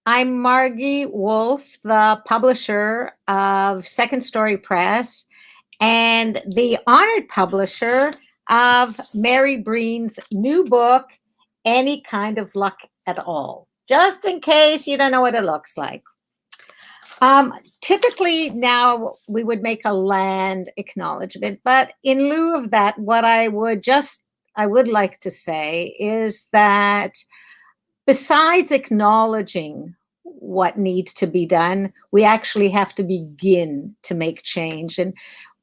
I'm Margie Wolf, the publisher of Second Story Press and the honored publisher of Mary Breen's new book, Any Kind of Luck at All, just in case you don't know what it looks like. Typically now we would make a land acknowledgement, but in lieu of that, what I would like to say is that besides acknowledging what needs to be done, we actually have to begin to make change. And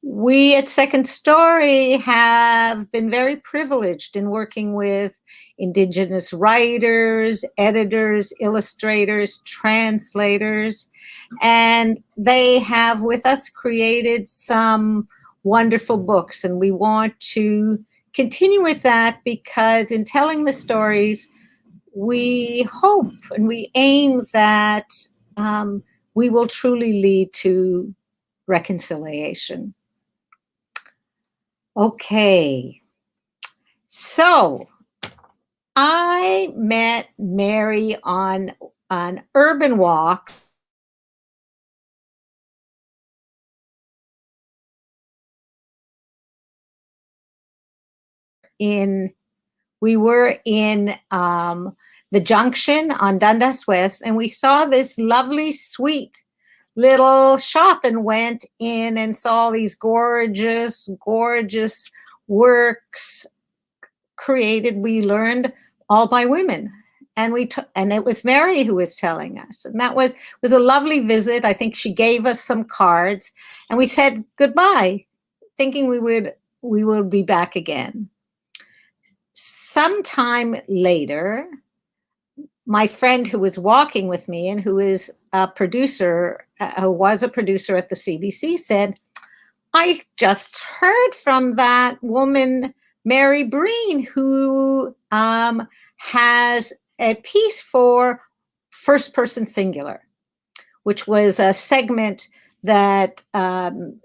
we at Second Story have been very privileged in working with Indigenous writers, editors, illustrators, translators, and they have with us created some wonderful books. And we want to continue with that because in telling the stories, we hope and we aim that we will truly lead to reconciliation. Okay, so I met Mary on an urban walk we were in the junction on Dundas West, and we saw this lovely, sweet little shop and went in and saw these gorgeous, gorgeous works created, we learned, all by women. And and it was Mary who was telling us. And that was a lovely visit. I think she gave us some cards and we said goodbye, thinking we would be back again. Sometime later, my friend who was walking with me and who is a producer, who was a producer at the CBC, said, I just heard from that woman, Mary Breen, who has a piece for First Person Singular, which was a segment that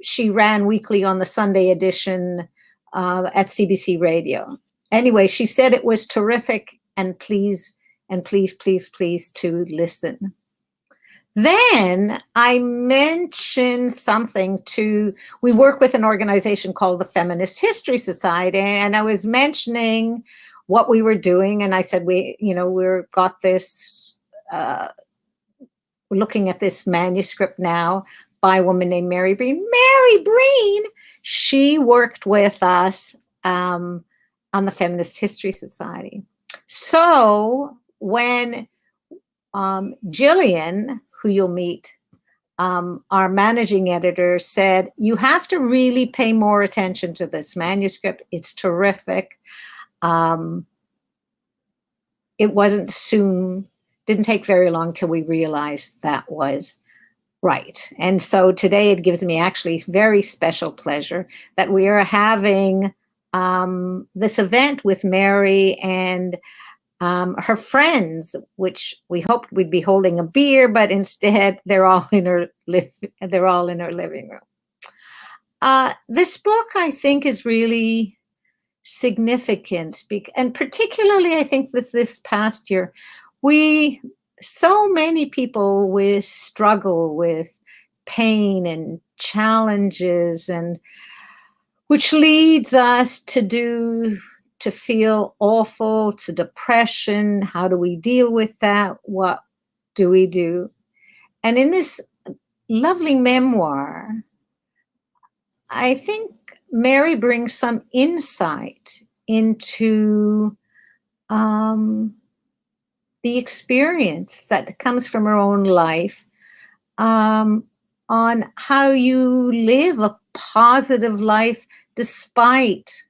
she ran weekly on the Sunday edition at CBC Radio. Anyway, she said it was terrific and please to listen. Then I mentioned something we work with an organization called the Feminist History Society, and I was mentioning what we were doing, and I said, we're looking at this manuscript now by a woman named Mary Breen. Mary Breen, she worked with us on the Feminist History Society. So when Jillian, who you'll meet, our managing editor, said, you have to really pay more attention to this manuscript. It's terrific. It didn't take very long till we realized that was right. And so today it gives me actually very special pleasure that we are having this event with Mary and her friends, which we hoped we'd be holding a beer, but instead they're all in her living room. This book, I think, is really significant, and particularly, I think that this past year, so many people struggle with pain and challenges, and which leads us to feel awful, to depression. How do we deal with that? What do we do? And in this lovely memoir, I think Mary brings some insight into the experience that comes from her own life on how you live a positive life despite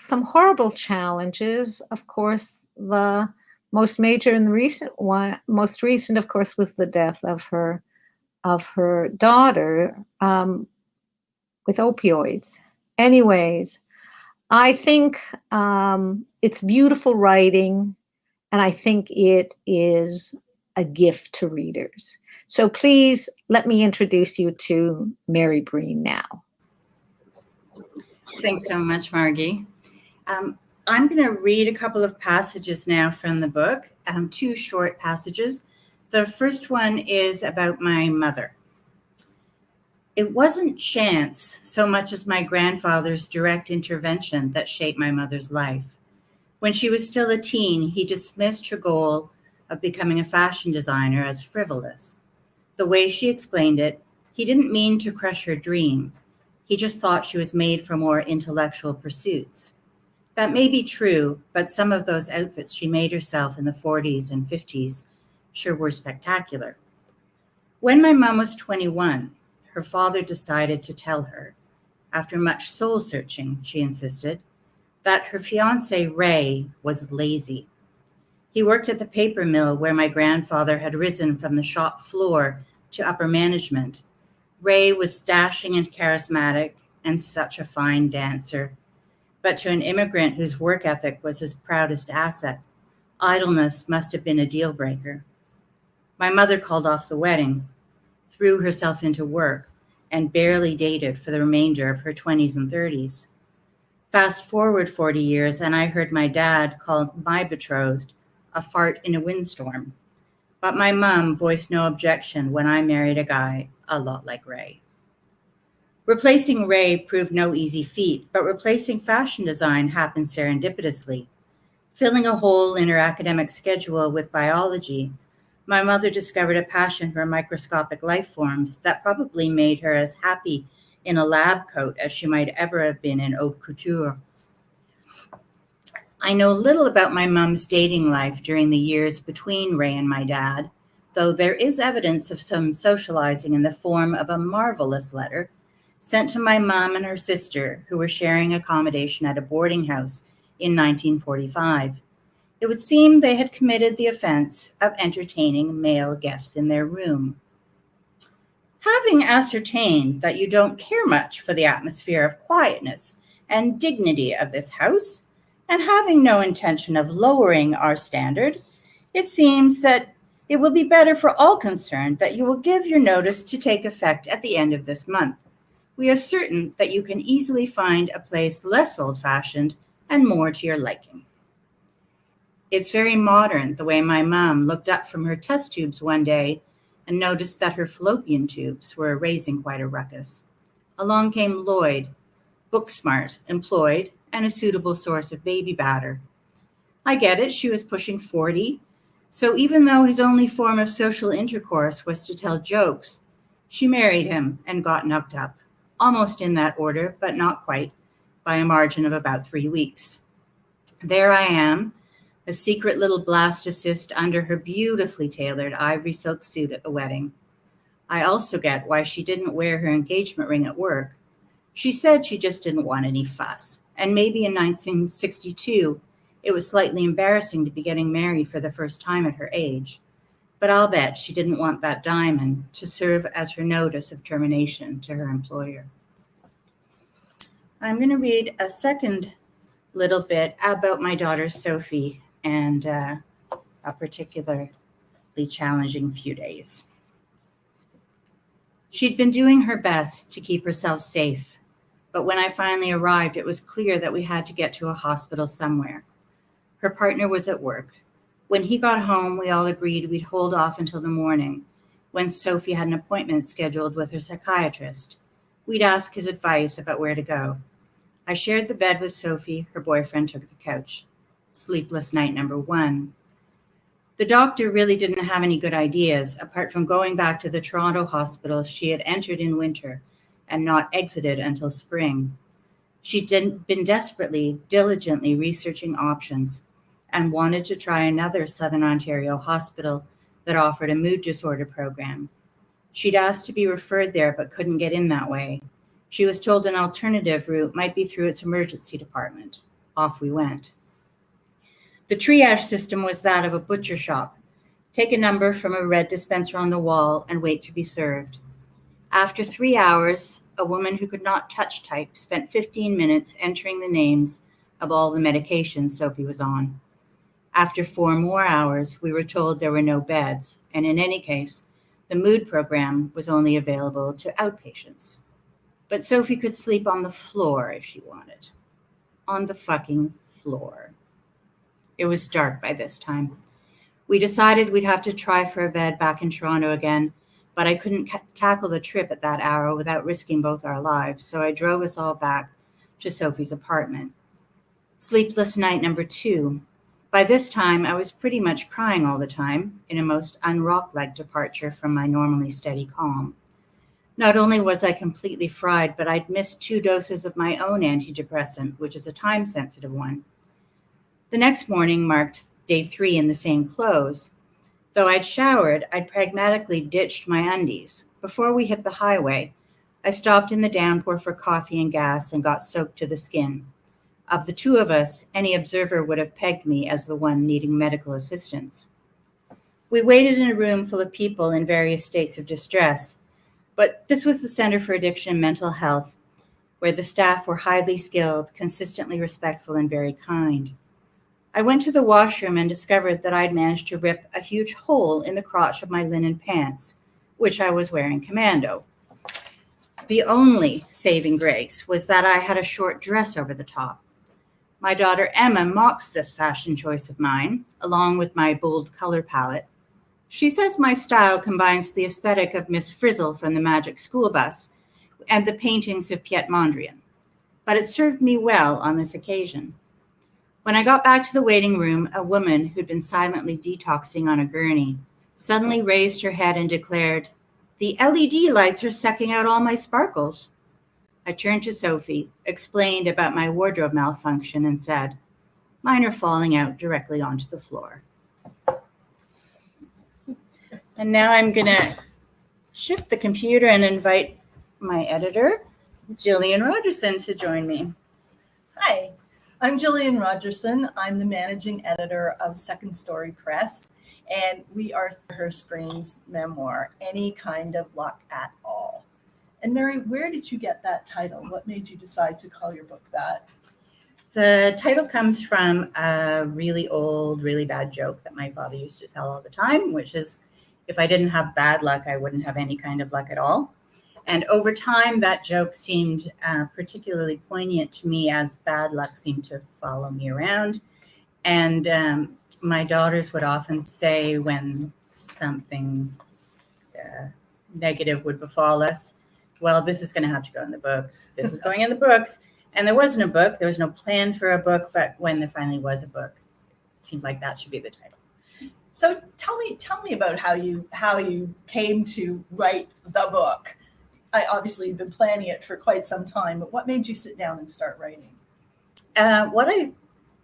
some horrible challenges. Of course, the most major and most recent, of course, was the death of her daughter with opioids. Anyways, I think it's beautiful writing, and I think it is a gift to readers. So please let me introduce you to Mary Breen now. Thanks so much, Margie. I'm going to read a couple of passages now from the book, two short passages. The first one is about my mother. It wasn't chance so much as my grandfather's direct intervention that shaped my mother's life. When she was still a teen, he dismissed her goal of becoming a fashion designer as frivolous. The way she explained it, he didn't mean to crush her dream. He just thought she was made for more intellectual pursuits. That may be true, but some of those outfits she made herself in the 40s and 50s sure were spectacular. When my mom was 21, her father decided to tell her, after much soul searching, she insisted, that her fiancé Ray was lazy. He worked at the paper mill where my grandfather had risen from the shop floor to upper management. Ray was dashing and charismatic and such a fine dancer. But to an immigrant whose work ethic was his proudest asset, idleness must have been a deal breaker. My mother called off the wedding, threw herself into work, and barely dated for the remainder of her 20s and 30s. Fast forward 40 years, and I heard my dad call my betrothed a fart in a windstorm. But my mom voiced no objection when I married a guy a lot like Ray. Replacing Ray proved no easy feat, but replacing fashion design happened serendipitously. Filling a hole in her academic schedule with biology, my mother discovered a passion for microscopic life forms that probably made her as happy in a lab coat as she might ever have been in haute couture. I know little about my mom's dating life during the years between Ray and my dad, though there is evidence of some socializing in the form of a marvelous letter sent to my mom and her sister, who were sharing accommodation at a boarding house in 1945. It would seem they had committed the offense of entertaining male guests in their room. Having ascertained that you don't care much for the atmosphere of quietness and dignity of this house, and having no intention of lowering our standard, it seems that it will be better for all concerned that you will give your notice to take effect at the end of this month. We are certain that you can easily find a place less old-fashioned and more to your liking. It's very modern, the way my mom looked up from her test tubes one day and noticed that her fallopian tubes were raising quite a ruckus. Along came Lloyd, book smart, employed, and a suitable source of baby batter. I get it, she was pushing 40, so even though his only form of social intercourse was to tell jokes, she married him and got knocked up, almost in that order, but not quite, by a margin of about 3 weeks. There I am, a secret little blastocyst under her beautifully tailored ivory silk suit at the wedding. I also get why she didn't wear her engagement ring at work. She said she just didn't want any fuss, and maybe in 1962, it was slightly embarrassing to be getting married for the first time at her age. But I'll bet she didn't want that diamond to serve as her notice of termination to her employer. I'm going to read a second little bit about my daughter Sophie and a particularly challenging few days. She'd been doing her best to keep herself safe, but when I finally arrived, it was clear that we had to get to a hospital somewhere. Her partner was at work. When he got home, we all agreed we'd hold off until the morning, when Sophie had an appointment scheduled with her psychiatrist. We'd ask his advice about where to go. I shared the bed with Sophie. Her boyfriend took the couch. Sleepless night number 1. The doctor really didn't have any good ideas, apart from going back to the Toronto hospital she had entered in winter and not exited until spring. She'd been desperately, diligently researching options and wanted to try another Southern Ontario hospital that offered a mood disorder program. She'd asked to be referred there but couldn't get in that way. She was told an alternative route might be through its emergency department. Off we went. The triage system was that of a butcher shop. Take a number from a red dispenser on the wall and wait to be served. After 3 hours, a woman who could not touch type spent 15 minutes entering the names of all the medications Sophie was on. After 4 more hours, we were told there were no beds, and in any case, the mood program was only available to outpatients. But Sophie could sleep on the floor if she wanted. On the fucking floor. It was dark by this time. We decided we'd have to try for a bed back in Toronto again, but I couldn't tackle the trip at that hour without risking both our lives, so I drove us all back to Sophie's apartment. Sleepless night number 2. By this time, I was pretty much crying all the time, in a most unrock-like departure from my normally steady calm. Not only was I completely fried, but I'd missed 2 doses of my own antidepressant, which is a time-sensitive one. The next morning marked day 3 in the same clothes. Though I'd showered, I'd pragmatically ditched my undies. Before we hit the highway, I stopped in the downpour for coffee and gas and got soaked to the skin. Of the 2 of us, any observer would have pegged me as the one needing medical assistance. We waited in a room full of people in various states of distress, but this was the Center for Addiction and Mental Health, where the staff were highly skilled, consistently respectful, and very kind. I went to the washroom and discovered that I'd managed to rip a huge hole in the crotch of my linen pants, which I was wearing commando. The only saving grace was that I had a short dress over the top. My daughter Emma mocks this fashion choice of mine, along with my bold color palette. She says my style combines the aesthetic of Miss Frizzle from the Magic School Bus and the paintings of Piet Mondrian, but it served me well on this occasion. When I got back to the waiting room, a woman who'd been silently detoxing on a gurney suddenly raised her head and declared, "The LED lights are sucking out all my sparkles." I turned to Sophie, explained about my wardrobe malfunction, and said, "Mine are falling out directly onto the floor." And now I'm going to shift the computer and invite my editor, Jillian Rogerson, to join me. Hi, I'm Jillian Rogerson. I'm the managing editor of Second Story Press, and we are Fairhurst Breen's memoir, Any Kind of Luck at All. And Mary, where did you get that title? What made you decide to call your book that? The title comes from a really old, really bad joke that my father used to tell all the time, which is, if I didn't have bad luck, I wouldn't have any kind of luck at all. And over time, that joke seemed particularly poignant to me, as bad luck seemed to follow me around. And my daughters would often say when something negative would befall us, "Well, this is going to have to go in the book. This is going in the books." And there wasn't a book. There was no plan for a book. But when there finally was a book, it seemed like that should be the title. So tell me about how you came to write the book. Obviously, you've been planning it for quite some time, but what made you sit down and start writing? What I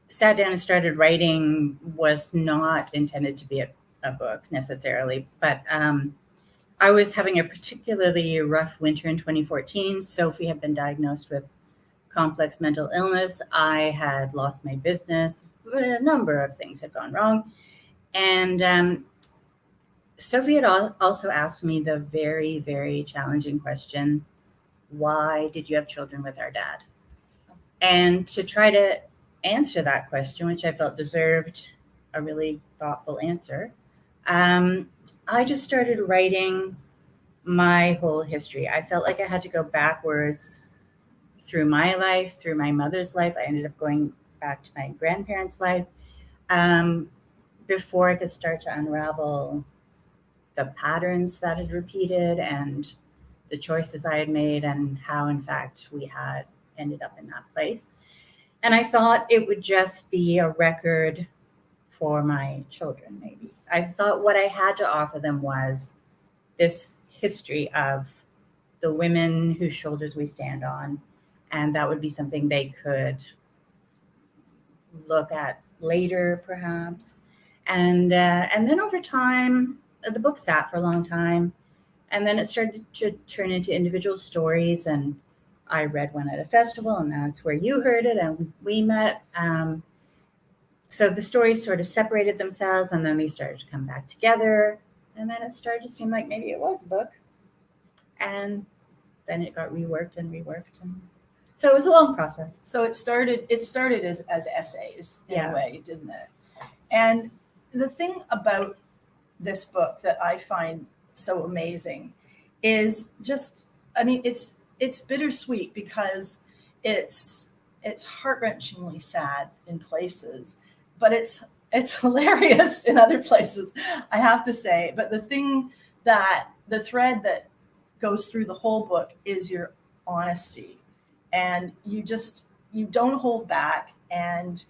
sat down and started writing was not intended to be a book necessarily, but I was having a particularly rough winter in 2014. Sophie had been diagnosed with complex mental illness. I had lost my business. A number of things had gone wrong. And Sophie had also asked me the very, very challenging question, why did you have children with our dad? And to try to answer that question, which I felt deserved a really thoughtful answer, I just started writing my whole history. I felt like I had to go backwards through my life, through my mother's life. I ended up going back to my grandparents' life before I could start to unravel the patterns that had repeated and the choices I had made and how, in fact, we had ended up in that place. And I thought it would just be a record for my children, maybe. I thought what I had to offer them was this history of the women whose shoulders we stand on, and that would be something they could look at later, perhaps. And then over time, the book sat for a long time, and then it started to turn into individual stories, and I read one at a festival, and that's where you heard it, and we met. So the stories sort of separated themselves, and then they started to come back together, and then it started to seem like maybe it was a book, and then it got reworked, and so it was a long process. So it started as essays in a way, didn't it? And the thing about this book that I find so amazing is just, I mean, it's bittersweet because it's it's heart-wrenchingly sad in places, but it's hilarious in other places, I have to say. But the thread that goes through the whole book is your honesty, and you don't hold back. And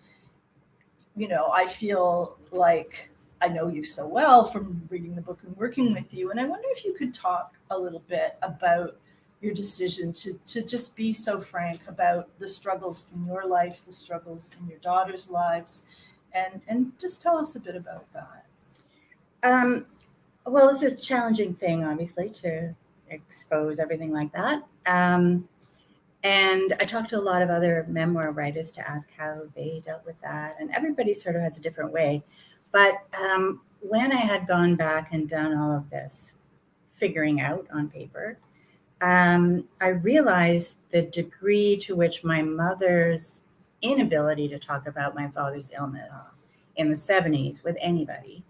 I feel like I know you so well from reading the book and working with you, and I wonder if you could talk a little bit about your decision to just be so frank about the struggles in your life, the struggles in your daughter's lives, and just tell us a bit about that. Well, it's a challenging thing, obviously, to expose everything like that. And I talked to a lot of other memoir writers to ask how they dealt with that. And everybody sort of has a different way. But when I had gone back and done all of this figuring out on paper, I realized the degree to which my mother's inability to talk about my father's illness in the 70s with anybody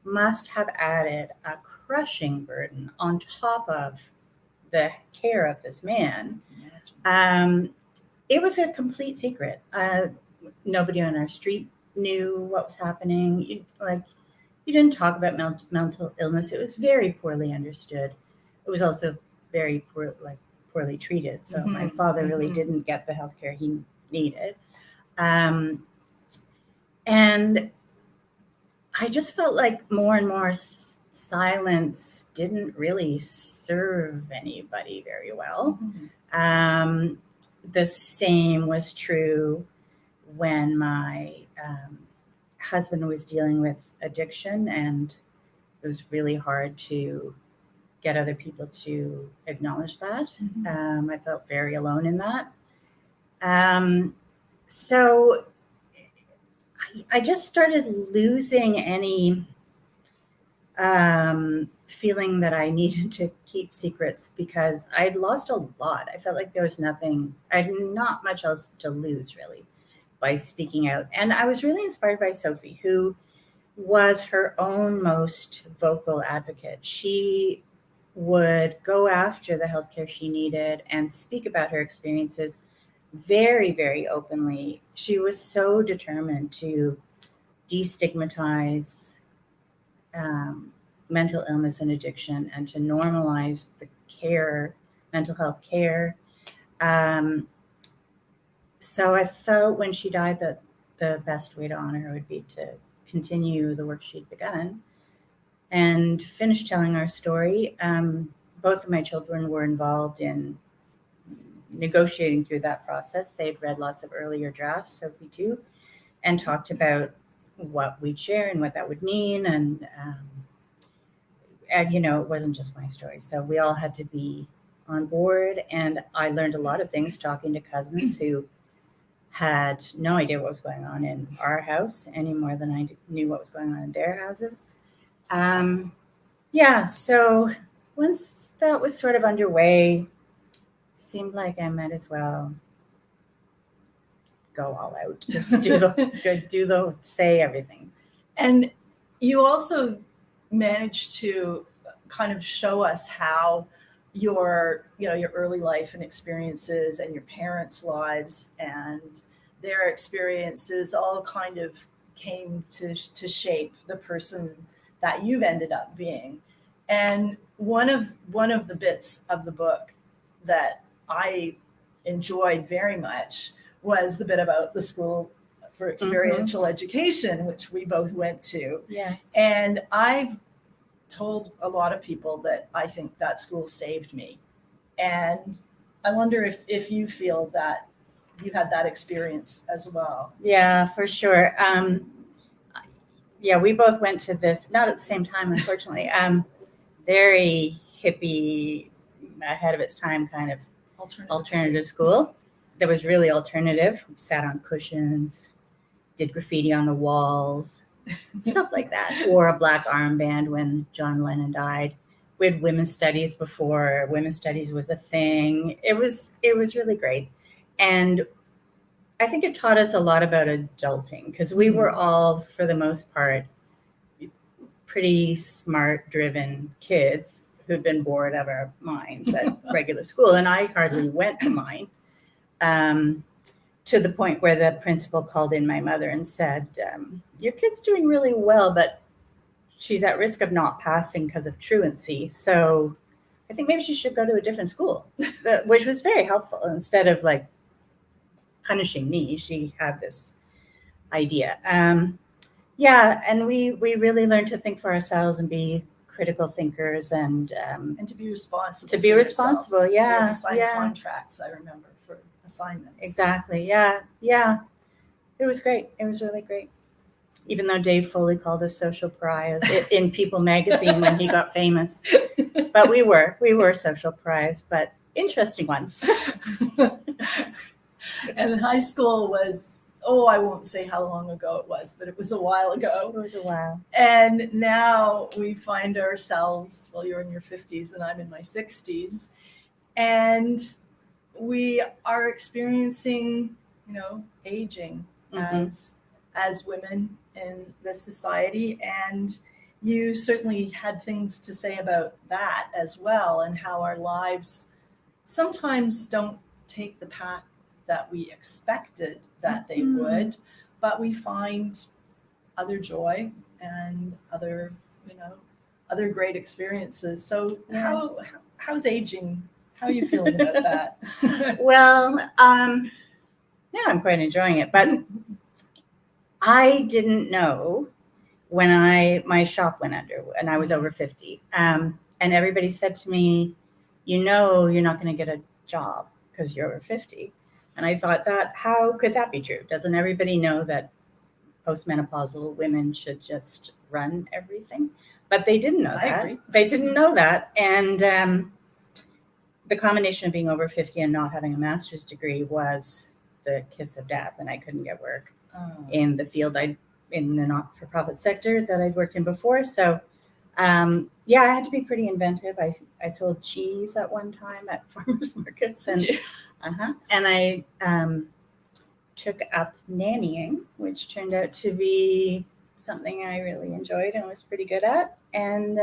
must have added a crushing burden on top of the care of this man. It was a complete secret. Nobody on our street knew what was happening. You didn't talk about mental illness. It was very poorly understood. It was also very poorly treated. So my father really didn't get the healthcare he needed. And I just felt like more and more silence didn't really serve anybody very well. The same was true when my husband was dealing with addiction, and it was really hard to get other people to acknowledge that. I felt very alone in that. So I just started losing any feeling that I needed to keep secrets, because I'd lost a lot. I felt like there was nothing, I had not much else to lose really by speaking out. And I was really inspired by Sophie, who was her own most vocal advocate. She would go after the healthcare she needed and speak about her experiences very, very openly. She was so determined to destigmatize mental illness and addiction and to normalize the care, mental health care. So I felt when she died that the best way to honor her would be to continue the work she'd begun and finish telling our story. Both of my children were involved in negotiating through that process. They'd read lots of earlier drafts, Sophie too, and talked about what we'd share and what that would mean. And it wasn't just my story. So we all had to be on board. And I learned a lot of things talking to cousins who had no idea what was going on in our house any more than I knew what was going on in their houses. So once that was sort of underway, it seemed like I might as well go all out, just say everything. And you also managed to kind of show us how your early life and experiences and your parents' lives and their experiences all kind of came to shape the person that you've ended up being. And one of the bits of the book that I enjoyed very much was the bit about the school for experiential education, which we both went to. Yes. And I've told a lot of people that I think that school saved me. And I wonder if you feel that you had that experience as well. Yeah, for sure. We both went to this, not at the same time, unfortunately, very hippie, ahead of its time kind of alternative school. That was really alternative. We sat on cushions, did graffiti on the walls, stuff like that. Wore a black armband when John Lennon died. We had women's studies before women's studies was a thing. It was really great. And I think it taught us a lot about adulting, because we were all, for the most part, pretty smart, driven kids who'd been bored out of our minds at regular school. And I hardly went to mine. to the point where the principal called in my mother and said, your kid's doing really well, but she's at risk of not passing because of truancy. So I think maybe she should go to a different school, which was very helpful. Instead of like punishing me, she had this idea. Yeah, and we really learned to think for ourselves and be critical thinkers and to be responsible. To be responsible, yeah. To sign contracts, I remember, for assignments. Exactly, yeah. It was great. It was really great. Even though Dave Foley called us social pariahs in People magazine when he got famous. But we were social pariahs, but interesting ones. And high school was, I won't say how long ago it was, but it was a while ago. It was a while. And now we find ourselves, well, you're in your 50s and I'm in my 60s, and we are experiencing, aging as women in this society. And you certainly had things to say about that as well, and how our lives sometimes don't take the path that we expected that they would, but we find other joy and other great experiences. So how's aging? How are you feeling about that? Well, yeah, I'm quite enjoying it, but I didn't know when my shop went under and I was over 50. And everybody said to me, you're not going to get a job because you're over 50. And I thought, how could that be true? Doesn't everybody know that postmenopausal women should just run everything? But they didn't know that. Agree. They didn't know that. And the combination of being over 50 and not having a master's degree was the kiss of death. And I couldn't get work in the field in the not-for-profit sector that I'd worked in before. So, I had to be pretty inventive. I sold cheese at one time at farmers markets, and I took up nannying, which turned out to be something I really enjoyed and was pretty good at. And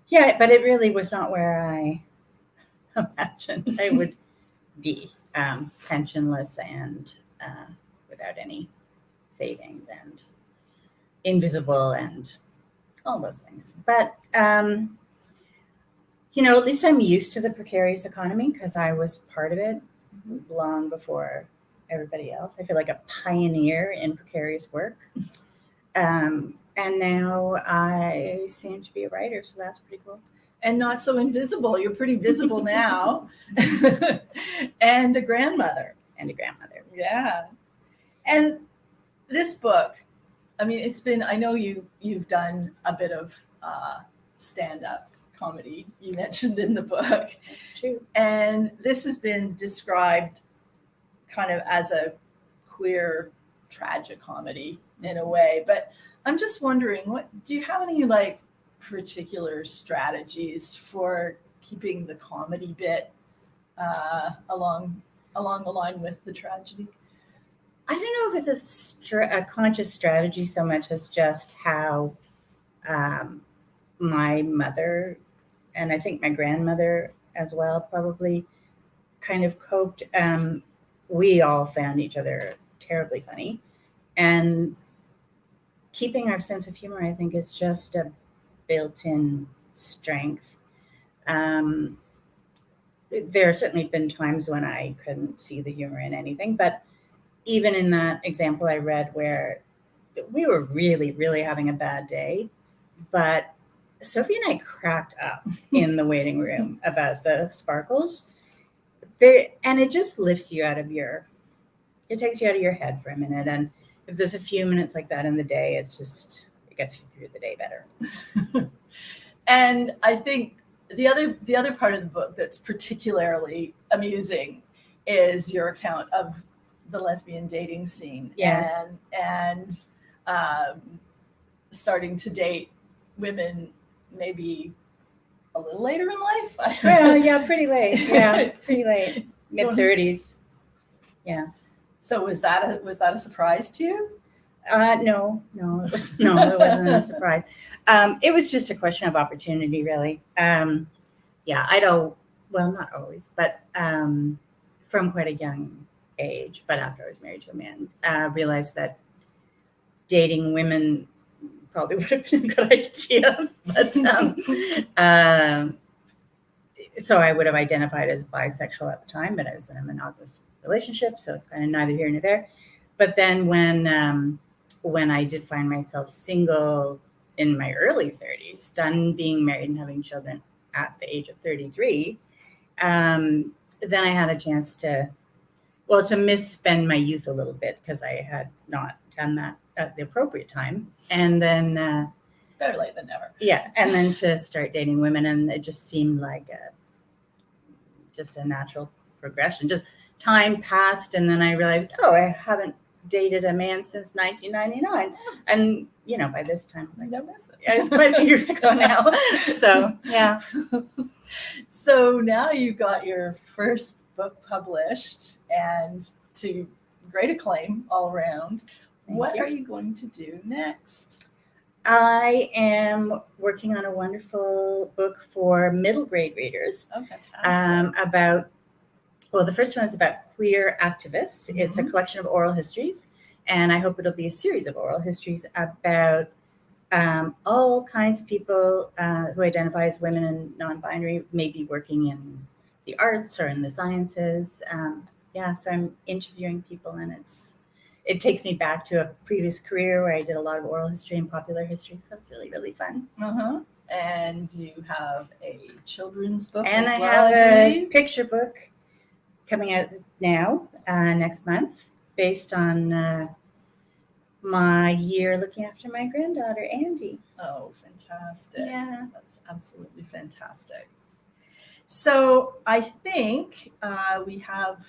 but it really was not where I imagined I would be, pensionless and without any savings and invisible and all those things. But, at least I'm used to the precarious economy because I was part of it long before everybody else. I feel like a pioneer in precarious work. And now I seem to be a writer, so that's pretty cool. And not so invisible. You're pretty visible now. And a grandmother. Yeah. And this book, I mean, I know you've done a bit of stand-up comedy, you mentioned in the book. That's true. And this has been described kind of as a queer tragicomedy in a way. But I'm just wondering, do you have any particular strategies for keeping the comedy bit along the line with the tragedy? I don't know if it's a conscious strategy so much as just how my mother, and I think my grandmother as well, probably kind of coped. We all found each other terribly funny. And keeping our sense of humor, I think, is just a built-in strength. There have certainly been times when I couldn't see the humor in anything, but even in that example I read where we were really, really having a bad day, but Sophie and I cracked up in the waiting room about the sparkles. And it just lifts you it takes you out of your head for a minute. And if there's a few minutes like that in the day, it gets you through the day better. And I think the other part of the book that's particularly amusing is your account of the lesbian dating scene. Yes. And starting to date women maybe a little later in life. Well, yeah, pretty late. Yeah, pretty late. Mid-30s. Yeah. So was that a surprise to you? No, it wasn't a surprise. It was just a question of opportunity, really. Not always, but from quite a young age, but after I was married to a man, realized that dating women probably would have been a good idea. But so I would have identified as bisexual at the time, but I was in a monogamous relationship, so it's kind of neither here nor there. But then when I did find myself single in my early 30s, done being married and having children at the age of 33, then I had a chance to misspend my youth a little bit because I had not done that at the appropriate time. And then better late than never. Yeah, and then to start dating women, and it just seemed like just a natural progression. Just time passed, and then I realized, I haven't dated a man since 1999, and by this time, I'm like, it's quite a few years ago now. So yeah. So now you got your first book published, and to great acclaim all around. What are you going to do next? I am working on a wonderful book for middle grade readers. Oh, fantastic. About, the first one is about queer activists. Mm-hmm. It's a collection of oral histories, and I hope it'll be a series of oral histories about all kinds of people who identify as women and non-binary, maybe working in the arts or in the sciences. So I'm interviewing people, and it takes me back to a previous career where I did a lot of oral history and popular history. So it's really, really fun. Uh-huh. And you have a children's book and as I well, have a picture book coming out now, next month, based on my year looking after my granddaughter, Andy. Oh, fantastic. Yeah. That's absolutely fantastic. So I think we have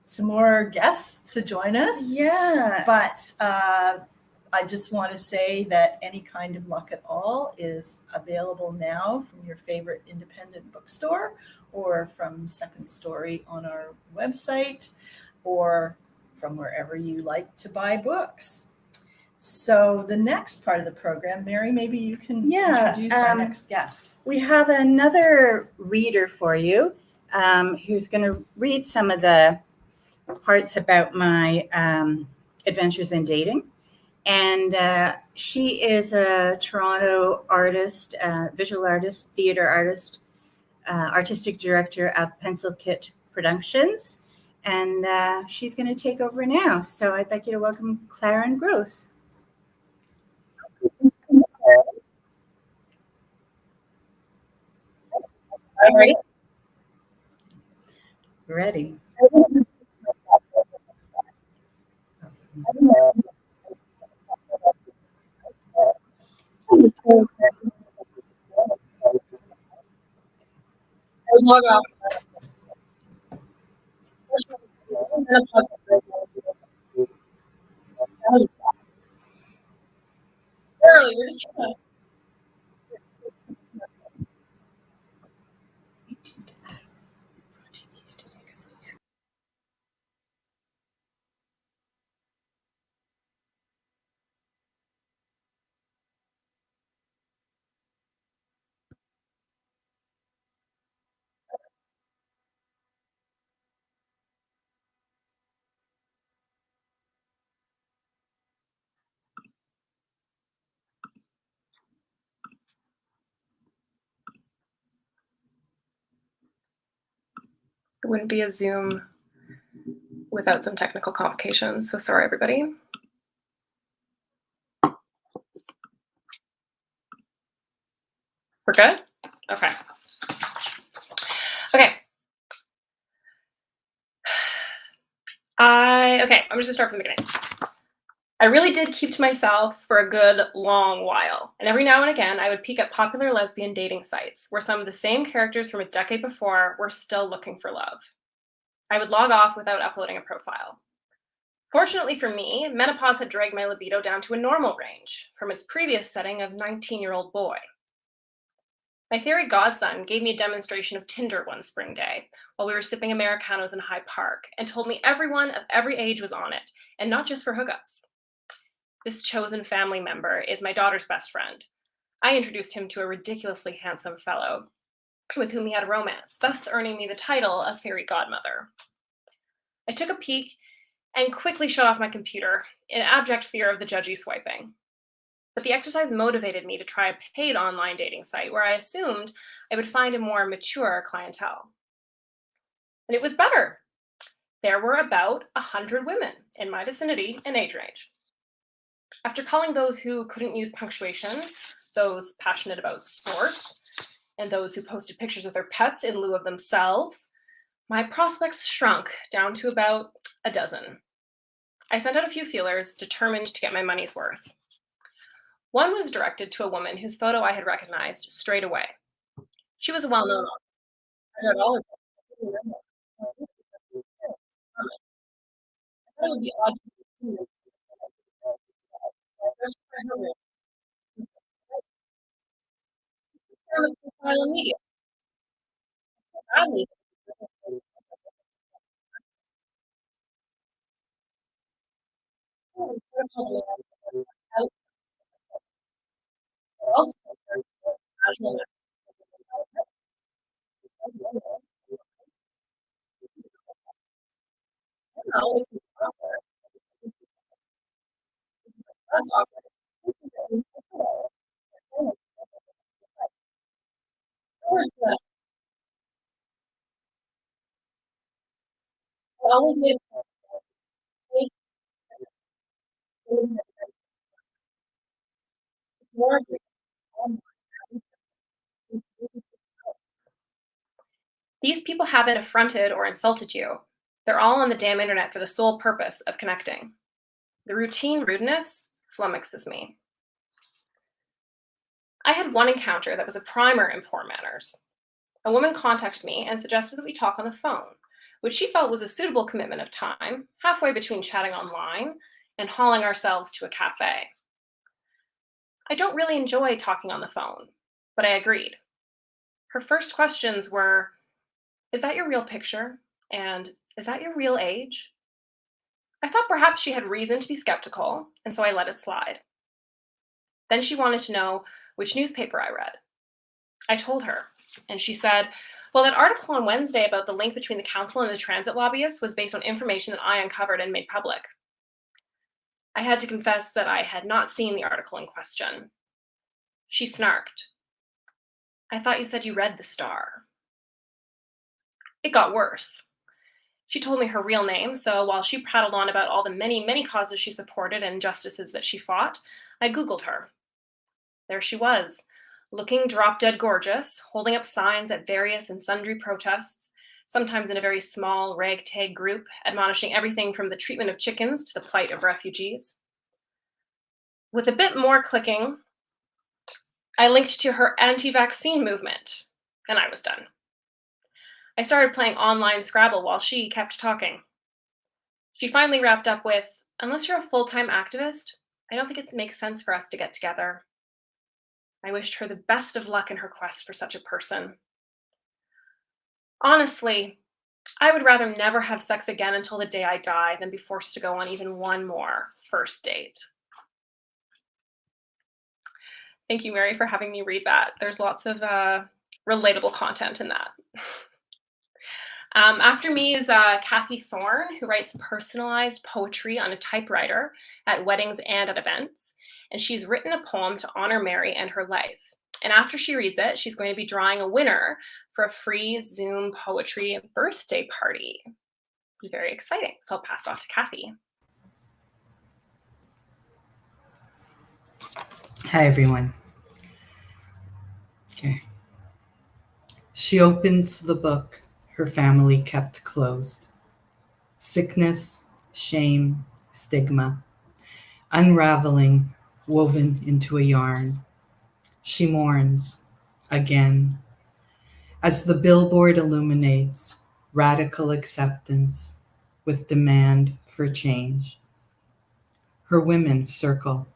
some more guests to join us. Yeah. But I just want to say that Any Kind of Luck at All is available now from your favorite independent bookstore, or from Second Story on our website, or from wherever you like to buy books. So the next part of the program, Mary, maybe you can introduce our next guest. We have another reader for you who's going to read some of the parts about my adventures in dating. And she is a Toronto artist, visual artist, theater artist, artistic director of Pencil Kit Productions. And she's going to take over now. So I'd like you to welcome Claren Grosz. All right. Ready. Log off. Early, we're just trying to. It wouldn't be a Zoom without some technical complications. So sorry, everybody. We're good? Okay. Okay. I'm just gonna start from the beginning. I really did keep to myself for a good long while, and every now and again I would peek at popular lesbian dating sites where some of the same characters from a decade before were still looking for love. I would log off without uploading a profile. Fortunately for me, menopause had dragged my libido down to a normal range from its previous setting of 19-year-old boy. My fairy godson gave me a demonstration of Tinder one spring day while we were sipping Americanos in Hyde Park and told me everyone of every age was on it, and not just for hookups. This chosen family member is my daughter's best friend. I introduced him to a ridiculously handsome fellow with whom he had a romance, thus earning me the title of fairy godmother. I took a peek and quickly shut off my computer in abject fear of the judgy swiping. But the exercise motivated me to try a paid online dating site where I assumed I would find a more mature clientele. And it was better. There were about 100 women in my vicinity in age range. After calling those who couldn't use punctuation, those passionate about sports, and those who posted pictures of their pets in lieu of themselves, my prospects shrunk down to about a dozen. I sent out a few feelers, determined to get my money's worth. One was directed to a woman whose photo I had recognized straight away. She was a well-known author. I read all of them. I thought it would be odd to social media. Badly. Also, casual. It's less awkward. I always made more. These people haven't affronted or insulted you. They're all on the damn internet for the sole purpose of connecting. The routine rudeness flummoxes me. I had one encounter that was a primer in poor manners. A woman contacted me and suggested that we talk on the phone, which she felt was a suitable commitment of time, halfway between chatting online and hauling ourselves to a cafe. I don't really enjoy talking on the phone, but I agreed. Her first questions were, "Is that your real picture?" And "Is that your real age?" I thought perhaps she had reason to be skeptical, and so I let it slide. Then she wanted to know which newspaper I read. I told her, and she said, "Well, that article on Wednesday about the link between the council and the transit lobbyists was based on information that I uncovered and made public." I had to confess that I had not seen the article in question. She snarked, "I thought you said you read the Star." It got worse. She told me her real name, so while she prattled on about all the many, many causes she supported and injustices that she fought, I Googled her. There she was, looking drop dead gorgeous, holding up signs at various and sundry protests, sometimes in a very small ragtag group, admonishing everything from the treatment of chickens to the plight of refugees. With a bit more clicking, I linked to her anti-vaccine movement, and I was done. I started playing online Scrabble while she kept talking. She finally wrapped up with, "Unless you're a full-time activist, I don't think it makes sense for us to get together." I wished her the best of luck in her quest for such a person. Honestly, I would rather never have sex again until the day I die than be forced to go on even one more first date. Thank you, Mary, for having me read that. There's lots of relatable content in that. After me is Cathy Thorne, who writes personalized poetry on a typewriter at weddings and at events. And she's written a poem to honor Mary and her life. And after she reads it, she's going to be drawing a winner for a free Zoom poetry birthday party. It's very exciting. So I'll pass it off to Cathy. Hi, everyone. Okay. She opens the book her family kept closed. Sickness, shame, stigma, unraveling, woven into a yarn. She mourns again as the billboard illuminates radical acceptance with demand for change. Her women circle.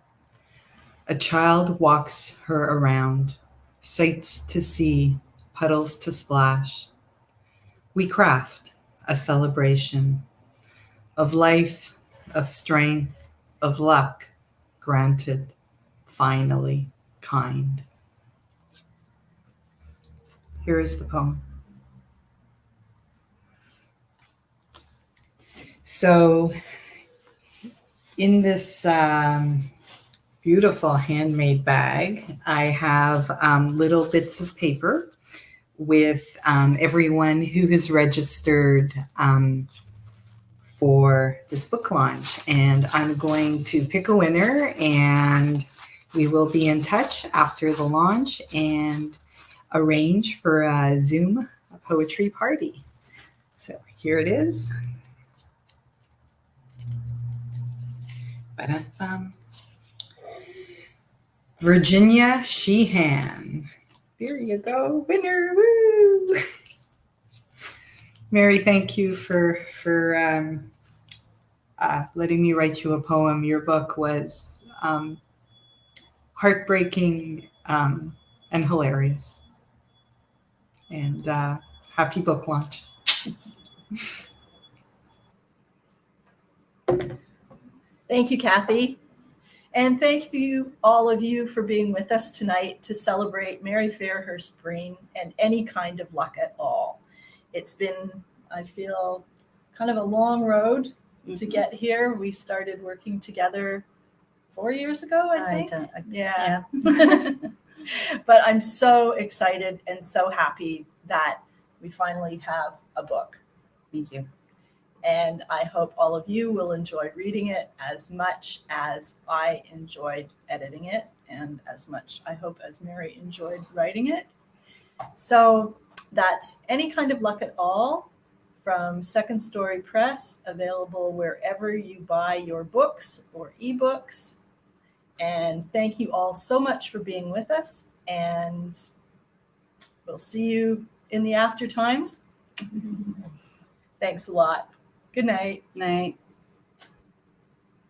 A child walks her around, sights to see, puddles to splash. We craft a celebration of life, of strength, of luck, granted, finally, kind. Here is the poem. So in this beautiful handmade bag, I have little bits of paper with everyone who has registered for this book launch. And I'm going to pick a winner, and we will be in touch after the launch and arrange for a Zoom poetry party. So here it is. Ba-da-bum. Virginia Sheehan. There you go, winner! Woo! Mary, thank you for letting me write you a poem. Your book was heartbreaking and hilarious. And happy book launch. Thank you, Cathy. And thank you, all of you, for being with us tonight to celebrate Mary Fairhurst Breen and any kind of luck at all. It's been, I feel, kind of a long road to get here. We started working together 4 years ago, I think. Yeah. But I'm so excited and so happy that we finally have a book. Me too. And I hope all of you will enjoy reading it as much as I enjoyed editing it, and as much, I hope, as Mary enjoyed writing it. So that's Any Kind of Luck at All from Second Story Press, available wherever you buy your books or ebooks. And thank you all so much for being with us, and we'll see you in the after times. Thanks a lot. Good night. Night.